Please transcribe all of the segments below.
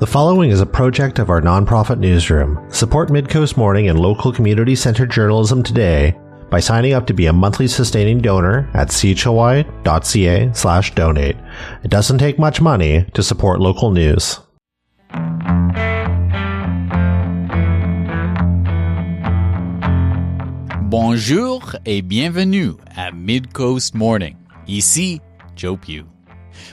The following is a project of our nonprofit newsroom. Support Midcoast Morning and local community-centered journalism today by signing up to be a monthly sustaining donor at chly.ca/donate. It doesn't take much money to support local news. Bonjour et bienvenue à Midcoast Morning. Ici, Joe Pugh.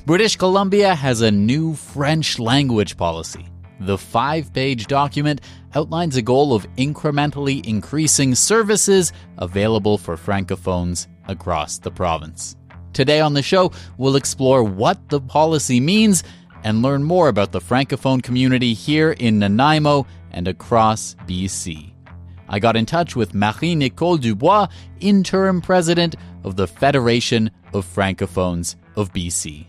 British Columbia has a new French language policy. The 5-page document outlines a goal of incrementally increasing services available for francophones across the province. Today on the show, we'll explore what the policy means and learn more about the francophone community here in Nanaimo and across BC. I got in touch with Marie-Nicole Dubois, interim president of the Federation of Francophones of BC.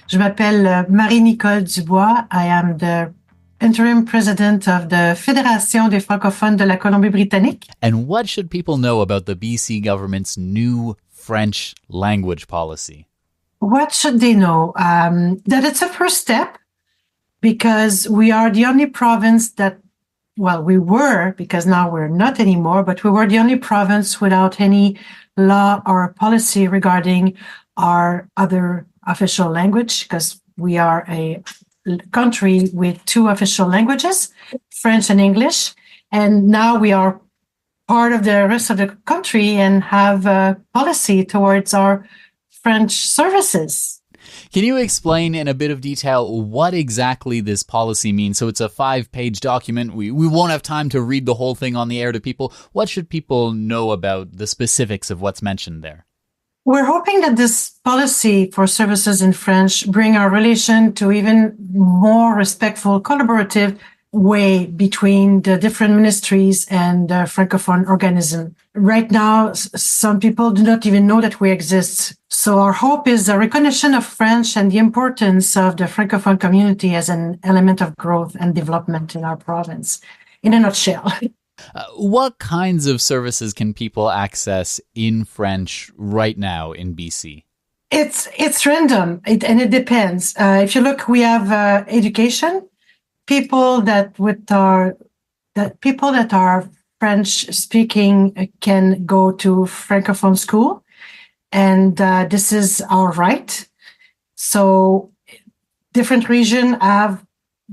Je m'appelle Marie-Nicole Dubois. I am the interim president of the Fédération des francophones de la Colombie-Britannique. And what should people know about the BC government's new French language policy? What should they know? That it's a first step because we are the only province that, well, we were, because now we're not anymore, but we were the only province without any law or policy regarding our other official language, because we are a country with 2 official languages, French and English. And now we are part of the rest of the country and have a policy towards our French services. Can you explain in a bit of detail what exactly this policy means? So it's a 5-page document. We won't have time to read the whole thing on the air to people. What should people know about the specifics of what's mentioned there? We're hoping that this policy for services in French bring our relation to even more respectful, collaborative way between the different ministries and the Francophone organism. Right now, some people do not even know that we exist. So our hope is a recognition of French and the importance of the Francophone community as an element of growth and development in our province, in a nutshell. What kinds of services can people access in French right now in BC? It's random, and it depends. If you look, we have education. People that are French speaking can go to Francophone school, and this is our right. So different regions have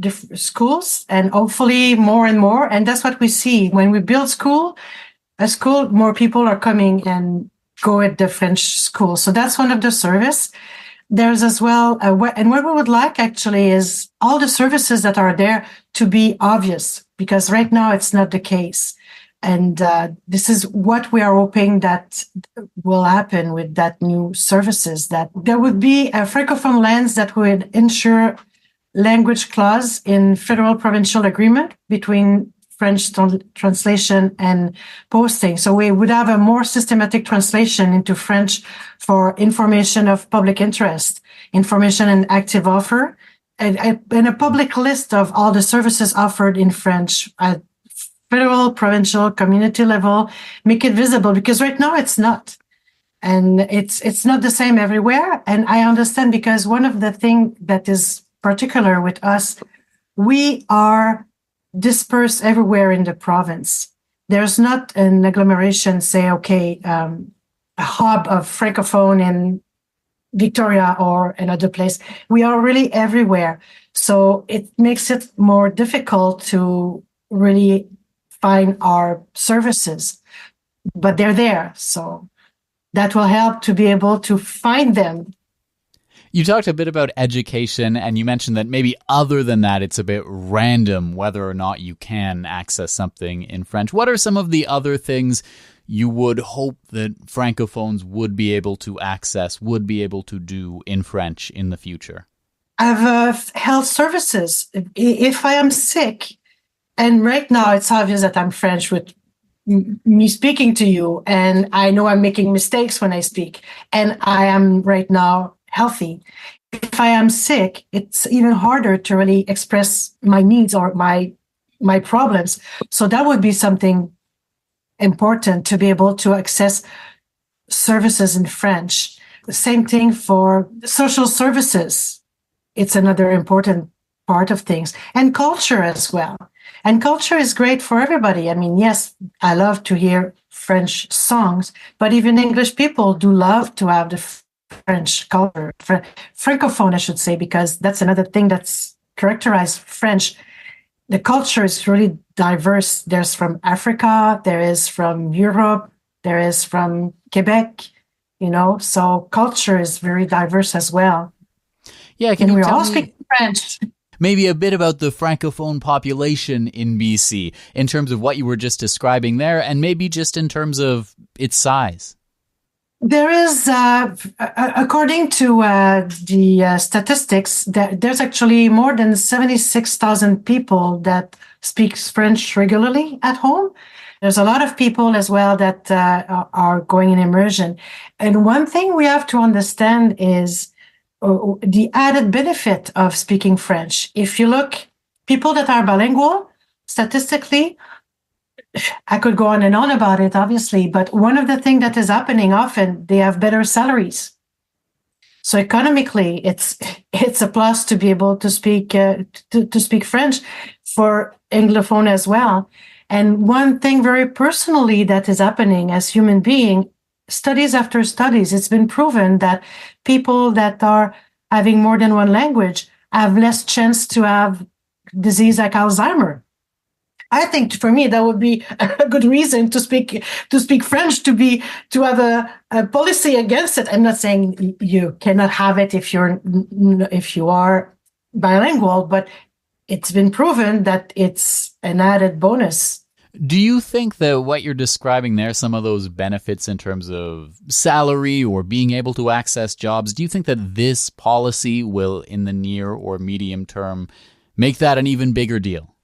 different schools, and hopefully more and more. And that's what we see when we build a school, more people are coming and go at the French school. So that's one of the service. There's as well, and what we would like actually is all the services that are there to be obvious, because right now it's not the case. And this is what we are hoping that will happen with that new services, that there would be a Francophone lens that would ensure language clause in federal provincial agreement between French translation and posting. So we would have a more systematic translation into French for information of public interest, information and active offer, and a public list of all the services offered in French at federal, provincial, community level, make it visible, because right now it's not. And it's not the same everywhere. And I understand, because one of the things that is particular with us, we are dispersed everywhere in the province. There's not an agglomeration, say, a hub of Francophone in Victoria or another place. We are really everywhere. So it makes it more difficult to really find our services, but they're there. So that will help to be able to find them. You talked a bit about education, and you mentioned that maybe other than that, it's a bit random whether or not you can access something in French. What are some of the other things you would hope that francophones would be able to access, would be able to do in French in the future? I have health services. If I am sick, and right now it's obvious that I'm French with me speaking to you, and I know I'm making mistakes when I speak, and I am right now healthy. If I am sick, it's even harder to really express my needs or my problems. So that would be something important, to be able to access services in French. The same thing for social services. It's another important part of things, and culture as well. And culture is great for everybody. I mean, yes, I love to hear French songs, but even English people do love to have the French culture, francophone, I should say, because that's another thing that's characterized French. The culture is really diverse. There's from Africa, there is from Europe, there is from Quebec, so culture is very diverse as well. Yeah, can and you we tell all me speak French. maybe a bit about the francophone population in BC in terms of what you were just describing there, and maybe just in terms of its size? There is, according to the statistics, there's actually more than 76,000 people that speak French regularly at home. There's a lot of people as well that are going in immersion. And one thing we have to understand is the added benefit of speaking French. If you look, people that are bilingual, statistically, I could go on and on about it, obviously, but one of the things that is happening often, they have better salaries. So economically, it's a plus to be able to speak to speak French for Anglophone as well. And one thing very personally that is happening as human being, studies after studies, it's been proven that people that are having more than one language have less chance to have disease like Alzheimer. I think for me that would be a good reason to speak French, to have a policy against it. I'm not saying you cannot have it if you are bilingual, but it's been proven that it's an added bonus. Do you think that what you're describing there, some of those benefits in terms of salary or being able to access jobs, do you think that this policy will, in the near or medium term, make that an even bigger deal?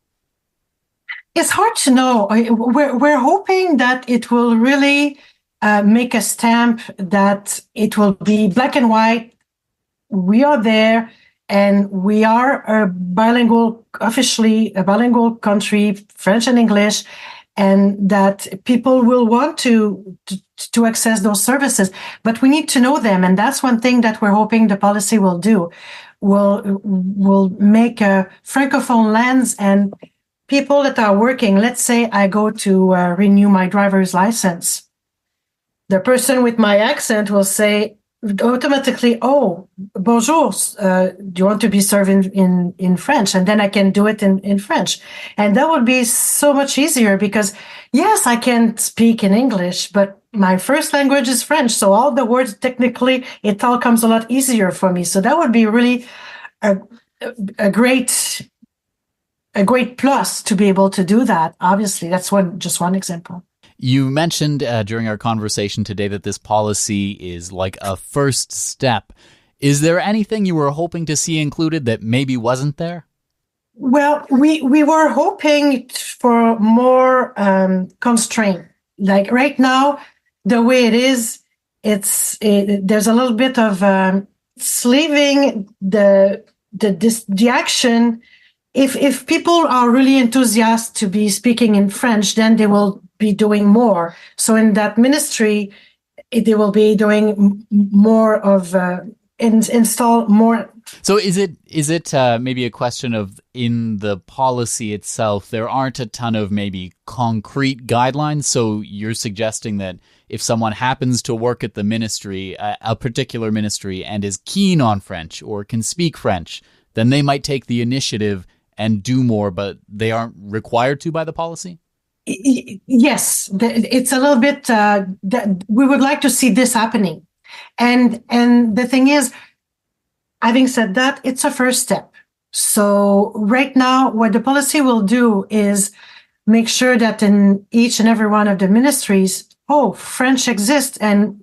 It's hard to know. We're hoping that it will really make a stamp, that it will be black and white. We are there, and we are officially a bilingual country, French and English, and that people will want to access those services. But we need to know them, and that's one thing that we're hoping the policy will do. Will make a francophone lens, and people that are working, let's say I go to renew my driver's license. The person with my accent will say automatically, "Oh, bonjour, do you want to be served in French?" And then I can do it in French. And that would be so much easier because, yes, I can speak in English, but my first language is French. So all the words, technically, it all comes a lot easier for me. So that would be really a great plus to be able to do that. Obviously, that's just one example. You mentioned during our conversation today that this policy is like a first step. Is there anything you were hoping to see included that maybe wasn't there? Well, we were hoping for more constraint. Like right now, the way it is, there's a little bit of leaving the action. If people are really enthusiastic to be speaking in French, then they will be doing more. So in that ministry, they will be doing more of install more. So is it maybe a question of, in the policy itself, there aren't a ton of maybe concrete guidelines? So you're suggesting that if someone happens to work at the ministry, a particular ministry, and is keen on French or can speak French, then they might take the initiative and do more, but they aren't required to by the policy? Yes, it's a little bit that we would like to see this happening. And the thing is, having said that, it's a first step. So right now, what the policy will do is make sure that in each and every one of the ministries, French exists, and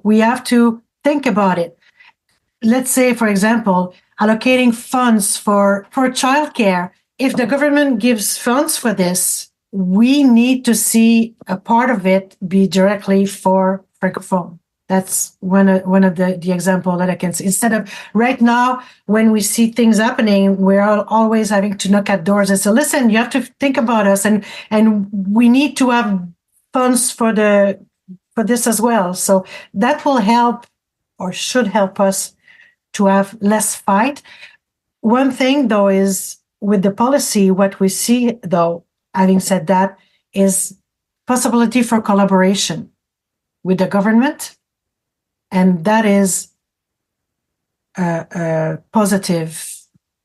we have to think about it. Let's say, for example, allocating funds for childcare. If the government gives funds for this, we need to see a part of it be directly for francophone. That's one of the example that I can see. Instead of right now, when we see things happening, we're always having to knock at doors and say, "Listen, you have to think about us, and we need to have funds for this as well." So that will help, or should help us, to have less fight. One thing, though, is with the policy, what we see, though, having said that, is possibility for collaboration with the government. And that is a positive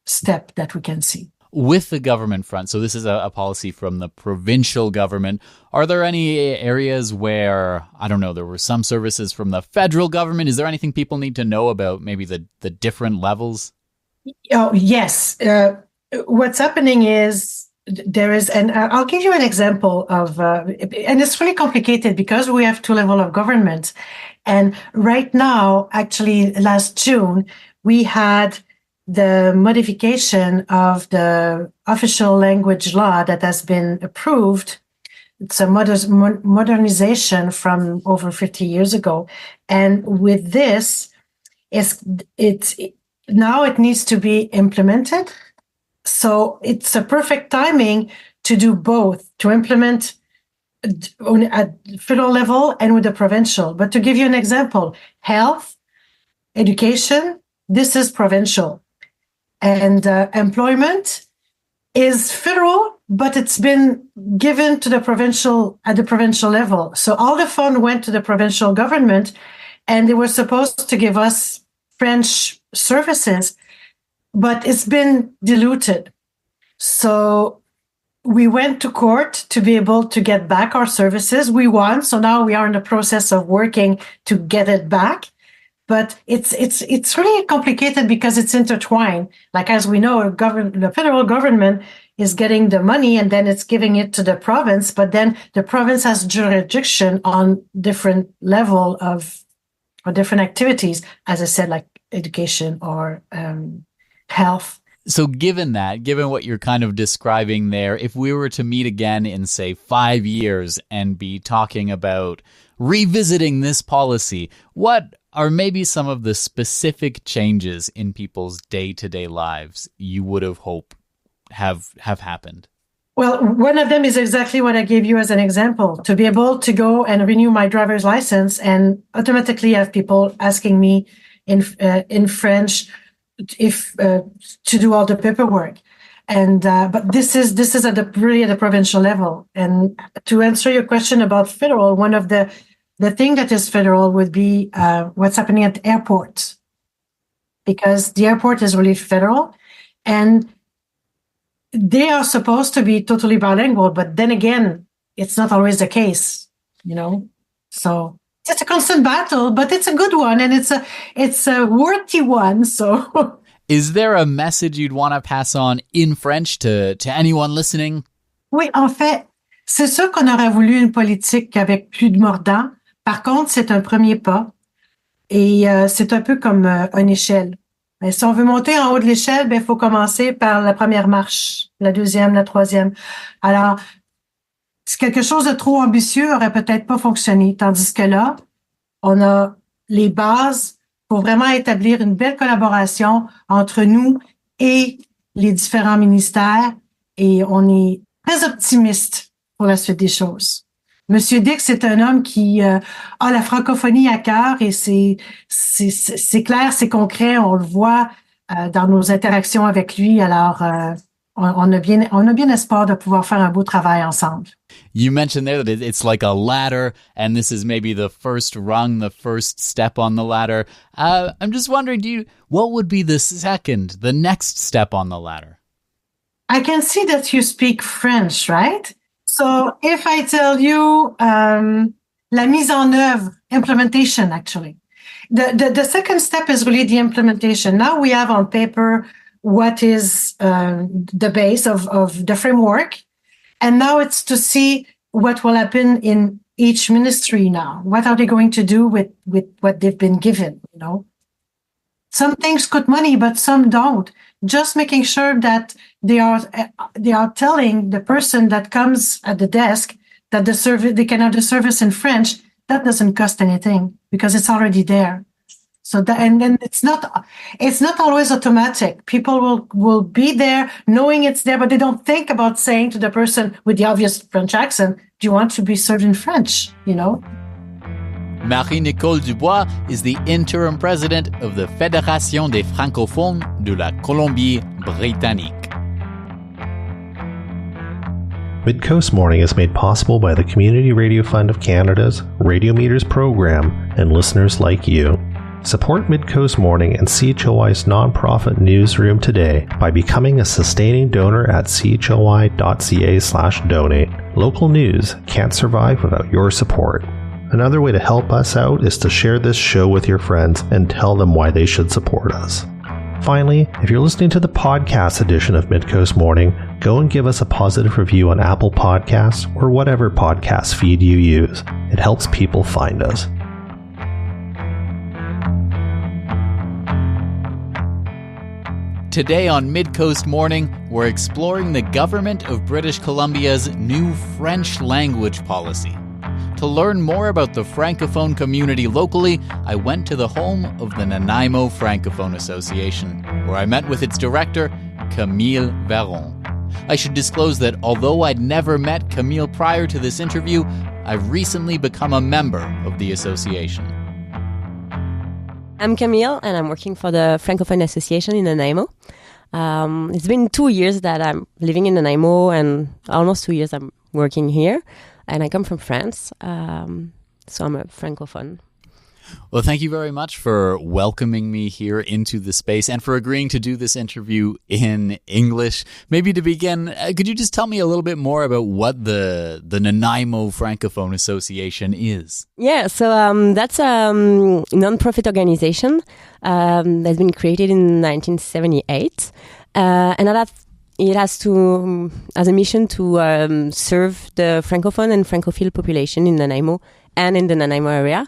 step that we can see. With the government front, so this is a policy from the provincial government, are there any areas where, I don't know, there were some services from the federal government? Is there anything people need to know about maybe the different levels? Oh, yes. What's happening is there is, and I'll give you an example of, and it's really complicated because we have two levels of government. And right now, actually, last June, we had the modification of the official language law that has been approved. It's a modernization from over 50 years ago. And with this, now it needs to be implemented. So it's a perfect timing to do both, to implement at federal level and with the provincial. But to give you an example, health, education, this is provincial. And employment is federal, but it's been given to the provincial at the provincial level. So all the fund went to the provincial government, and they were supposed to give us French services, but it's been diluted. So we went to court to be able to get back our services. We won, so now we are in the process of working to get it back. But it's really complicated because it's intertwined. Like, as we know, the federal government is getting the money and then it's giving it to the province, but then the province has jurisdiction on different level of or different activities, as I said, like education or health. So given what you're kind of describing there, if we were to meet again in, say, 5 years and be talking about revisiting this policy, what are maybe some of the specific changes in people's day-to-day lives you would have hoped have happened? Well, one of them is exactly what I gave you as an example, to be able to go and renew my driver's license and automatically have people asking me in French if to do all the paperwork. And but this is at the provincial level. And to answer your question about federal, one of the thing that is federal would be what's happening at the airport, because the airport is really federal, and they are supposed to be totally bilingual. But then again, it's not always the case, So it's a constant battle, but it's a good one, and it's a worthy one. So. Is there a message you'd want to pass on in French to anyone listening? Oui, en fait, c'est sûr qu'on aurait voulu une politique avec plus de mordants. Par contre, c'est un premier pas. Et c'est un peu comme une échelle. Mais si on veut monter en haut de l'échelle, il faut commencer par la première marche, la deuxième, la troisième. Alors, quelque chose de trop ambitieux aurait peut-être pas fonctionné. Tandis que là, on a les bases pour vraiment établir une belle collaboration entre nous et les différents ministères. Et on est très optimiste pour la suite des choses. Monsieur Dix est un homme qui a la francophonie à cœur, et c'est clair, c'est concret, on le voit dans nos interactions avec lui. Alors, on a bien espoir de pouvoir faire un beau travail ensemble. You mentioned there that it's like a ladder, and this is maybe the first rung, the first step on the ladder. I'm just wondering, what would be the next step on the ladder? I can see that you speak French, right? So if I tell you la mise en œuvre, implementation, actually. The second step is really the implementation. Now we have on paper what is the base of the framework. And now it's to see what will happen in each ministry now. What are they going to do with what they've been given, Some things cost money, but some don't. Just making sure that they are telling the person that comes at the desk that they can have the service in French. That doesn't cost anything because it's already there. So and then it's not always automatic. People will be there knowing it's there, but they don't think about saying to the person with the obvious French accent, "Do you want to be served in French?" Marie-Nicole Dubois is the interim president of the Fédération des francophones de la Colombie-Britannique. Midcoast Morning is made possible by the Community Radio Fund of Canada's Radio Meters program and listeners like you. Support Midcoast Morning and CHLY's nonprofit newsroom today by becoming a sustaining donor at chly.ca/donate. Local news can't survive without your support. Another way to help us out is to share this show with your friends and tell them why they should support us. Finally, if you're listening to the podcast edition of Midcoast Morning, go and give us a positive review on Apple Podcasts or whatever podcast feed you use. It helps people find us. Today on Midcoast Morning, we're exploring the government of British Columbia's new French language policy. To learn more about the Francophone community locally, I went to the home of the Nanaimo Francophone Association, where I met with its director, Camille Veron. I should disclose that although I'd never met Camille prior to this interview, I've recently become a member of the association. I'm Camille, and I'm working for the Francophone Association in Nanaimo. It's been 2 years that I'm living in Nanaimo, and almost 2 years I'm working here. And I come from France, so I'm a francophone. Well, thank you very much for welcoming me here into the space and for agreeing to do this interview in English. Maybe to begin, could you just tell me a little bit more about what the Nanaimo Francophone Association is? Yeah, so that's a non-profit organization that's been created in 1978. And it has to, as a mission to serve the Francophone and Francophile population in Nanaimo and in the Nanaimo area.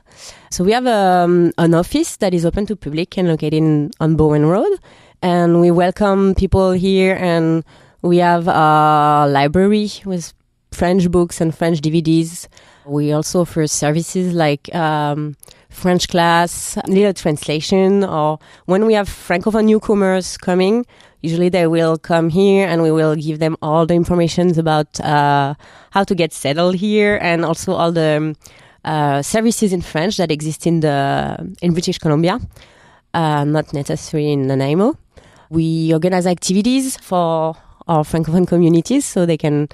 So we have an office that is open to public and located on Bowen Road. And we welcome people here, and we have a library with French books and French DVDs. We also offer services like French class, little translation, or when we have Francophone newcomers coming, usually they will come here and we will give them all the information about how to get settled here, and also all the services in French that exist in British Columbia, not necessarily in Nanaimo. We organize activities for our Francophone communities so they can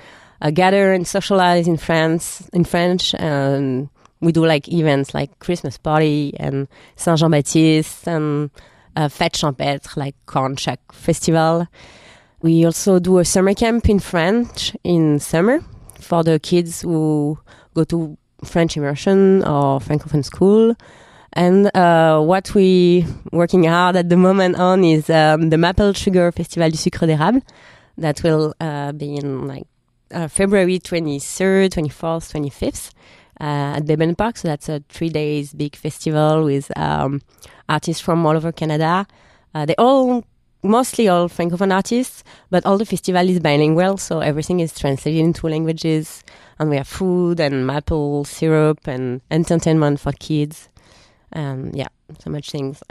gather and socialize in French. And we do like events like Christmas party and Saint-Jean-Baptiste and Fête Champêtre, like Corn Shack Festival. We also do a summer camp in French in summer for the kids who go to French immersion or Francophone school. And what we working hard at the moment on is the Maple Sugar Festival du Sucre d'Érable that will be in like February 23rd, 24th, 25th at Beben Park. So that's a 3 days big festival with artists from all over Canada. Mostly all Francophone artists, but all the festival is bilingual, so everything is translated into languages. And we have food and maple syrup and entertainment for kids. So much things.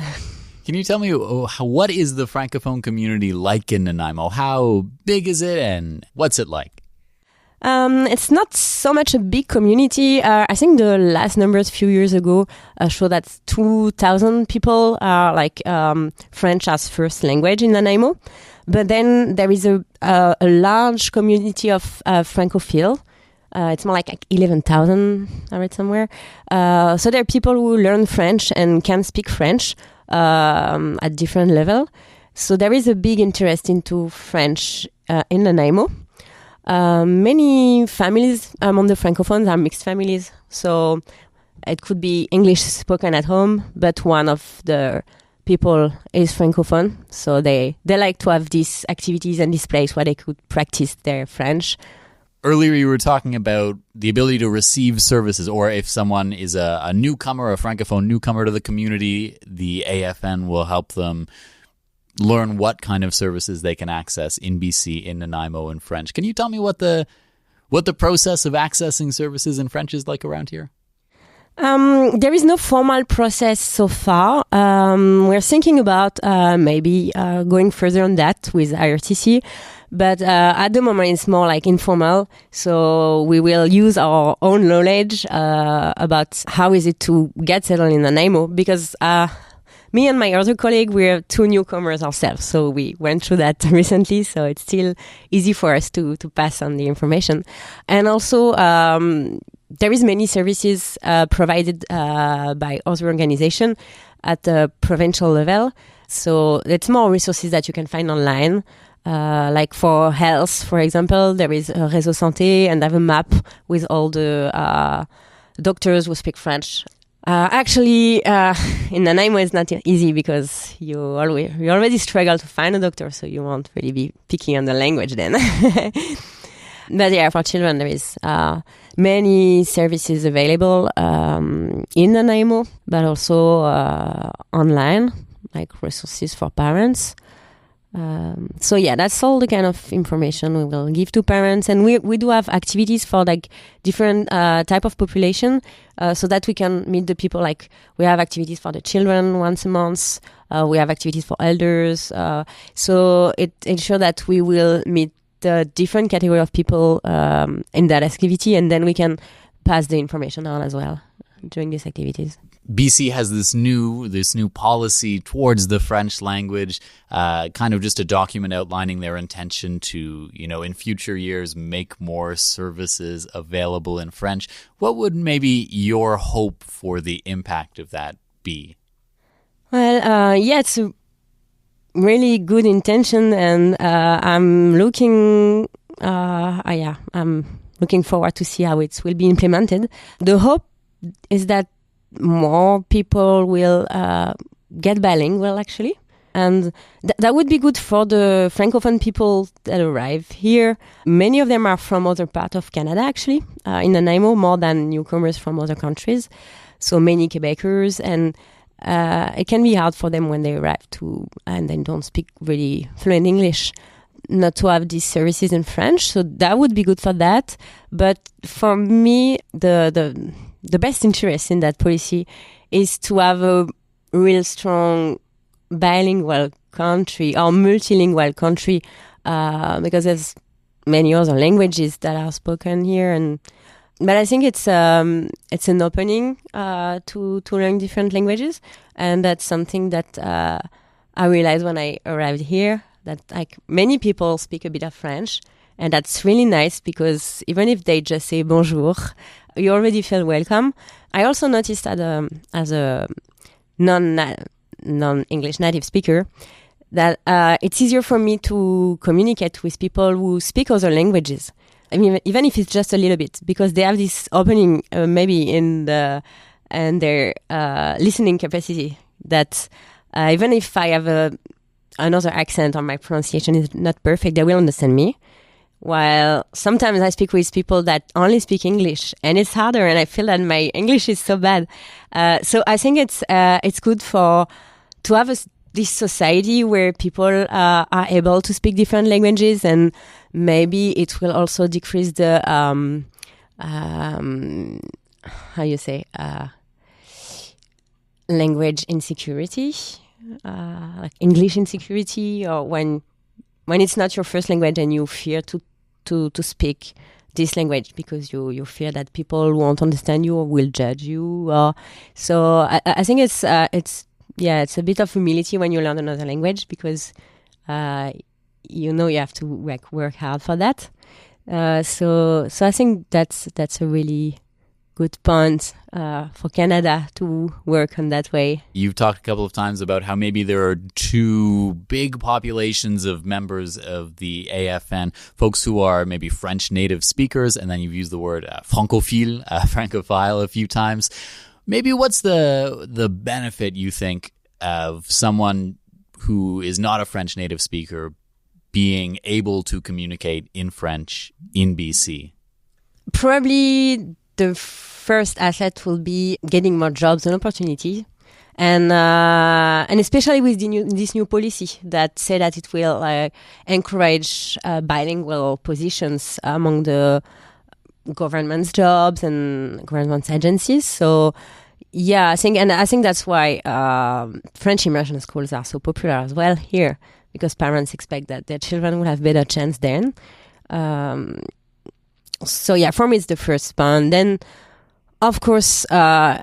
Can you tell me what is the Francophone community like in Nanaimo? How big is it and what's it like? It's not so much a big community. I think the last numbers a few years ago show that 2,000 people are like French as first language in Nanaimo. But then there is a large community of Francophile. It's more like 11,000, I read somewhere. So there are people who learn French and can speak French at different level. So there is a big interest into French in Nanaimo. Many families among the Francophones are mixed families. So it could be English spoken at home, but one of the people is Francophone. So they like to have these activities and this place where they could practice their French. Earlier you were talking about the ability to receive services, or if someone is a newcomer, a Francophone newcomer to the community, the AFN will help them learn what kind of services they can access in BC, in Nanaimo, in French. Can you tell me what the process of accessing services in French is like around here? There is no formal process so far. We're thinking about maybe going further on that with IRTC, but at the moment it's more like informal. So we will use our own knowledge about how is it to get settled in Nanaimo, because me and my other colleague, we're two newcomers ourselves. So we went through that recently. So it's still easy for us to pass on the information. And also, there is many services provided by other organizations at the provincial level. So it's more resources that you can find online. Like for health, for example, there is a Réseau Santé, and I have a map with all the doctors who speak French. Actually, in Nanaimo, it's not easy because you already struggle to find a doctor, so you won't really be picky on the language then. But yeah, for children, there is many services available in Nanaimo, but also online, like resources for parents. So yeah, that's all the kind of information we will give to parents, and we do have activities for like different type of population, so that we can meet the people. Like we have activities for the children once a month, we have activities for elders, so it ensures that we will meet the different category of people in that activity, and then we can pass the information on as well during these activities. BC has this new policy towards the French language, kind of just a document outlining their intention to, in future years, make more services available in French. What would maybe your hope for the impact of that be? Well, it's a really good intention, and I'm looking forward to see how it will be implemented. The hope is that more people will get bilingual, actually. And that would be good for the francophone people that arrive here. Many of them are from other parts of Canada, actually, in Nanaimo, more than newcomers from other countries. So many Quebecers, and it can be hard for them when they arrive and then don't speak really fluent English, not to have these services in French. So that would be good for that. But for me, the best interest in that policy is to have a real strong bilingual country or multilingual country, because there's many other languages that are spoken here, but I think it's an opening to learn different languages, and that's something that I realized when I arrived here, that like many people speak a bit of French, and that's really nice because even if they just say bonjour, you already feel welcome. I also noticed as a non-English native speaker that it's easier for me to communicate with people who speak other languages. I mean, even if it's just a little bit, because they have this opening maybe in their listening capacity that even if I have another accent or my pronunciation is not perfect, they will understand me. While sometimes I speak with people that only speak English, and it's harder, and I feel that my English is so bad. So I think it's good to have this society where people are able to speak different languages, and maybe it will also decrease the language insecurity, like English insecurity, or when it's not your first language and you fear to speak this language because you fear that people won't understand you or will judge you. So I think it's a bit of humility when you learn another language, because you have to work hard for that. So I think that's a really good point for Canada to work on that way. You've talked a couple of times about how maybe there are two big populations of members of the AFN, folks who are maybe French native speakers, and then you've used the word francophile, francophile a few times. Maybe what's the benefit, you think, of someone who is not a French native speaker being able to communicate in French in BC? Probably the first asset will be getting more jobs and opportunity, and especially with this new policy that say that it will encourage bilingual positions among the government jobs and government agencies. So yeah, I think that's why French immersion schools are so popular as well here, because parents expect that their children will have better chance then. So yeah, for me it's the first one. Then, of course, I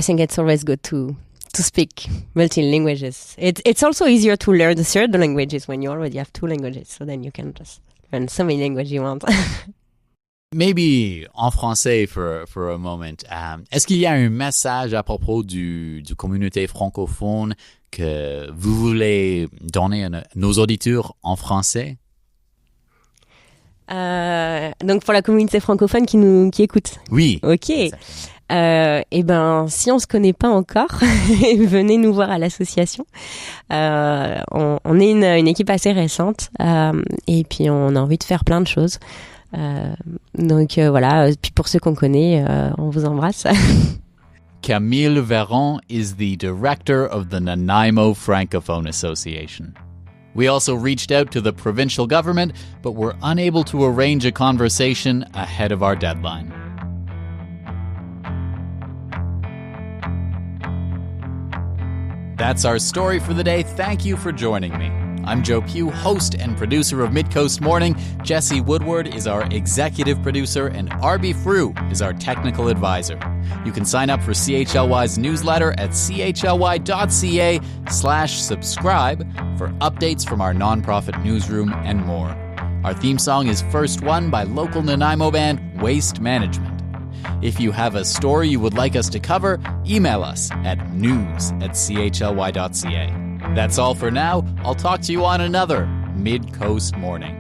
think it's always good to speak multi languages. It's also easier to learn the third languages when you already have two languages. So then you can just learn so many languages you want. Maybe en français for a moment. Est-ce qu'il y a un message à propos du communauté francophone que vous voulez donner à nos auditeurs en français? Donc pour la communauté francophone qui écoute. Oui. Ok. Eh ben, si on se connaît pas encore, venez nous voir à l'association. On est une équipe assez récente et puis on a envie de faire plein de choses. Donc voilà. Puis pour ceux qu'on connaît, on vous embrasse. Camille Veron is the director of the Nanaimo Francophone Association. We also reached out to the provincial government, but were unable to arrange a conversation ahead of our deadline. That's our story for the day. Thank you for joining me. I'm Joe Pugh, host and producer of Midcoast Morning. Jesse Woodward is our executive producer, and Arby Frew is our technical advisor. You can sign up for CHLY's newsletter at chly.ca/subscribe for updates from our nonprofit newsroom and more. Our theme song is First One by local Nanaimo band Waste Management. If you have a story you would like us to cover, email us at news@chly.ca. That's all for now. I'll talk to you on another Midcoast Morning.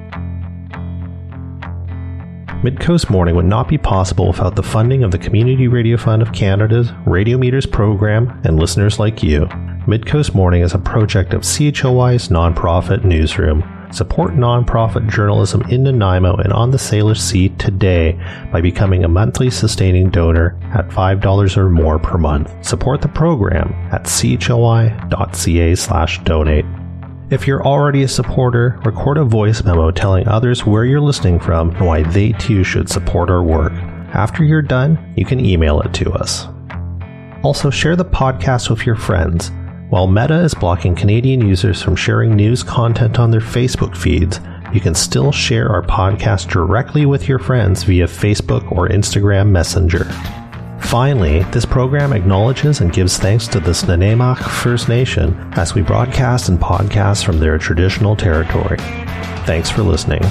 Midcoast Morning would not be possible without the funding of the Community Radio Fund of Canada's Radio Meters program and listeners like you. Midcoast Morning is a project of CHLY's nonprofit newsroom. Support nonprofit journalism in Nanaimo and on the Salish Sea today by becoming a monthly sustaining donor at $5 or more per month. Support the program at chly.ca/donate. If you're already a supporter, record a voice memo telling others where you're listening from and why they too should support our work. After you're done, you can email it to us. Also, share the podcast with your friends. While Meta is blocking Canadian users from sharing news content on their Facebook feeds, you can still share our podcast directly with your friends via Facebook or Instagram Messenger. Finally, this program acknowledges and gives thanks to the Nanaimo First Nation as we broadcast and podcast from their traditional territory. Thanks for listening.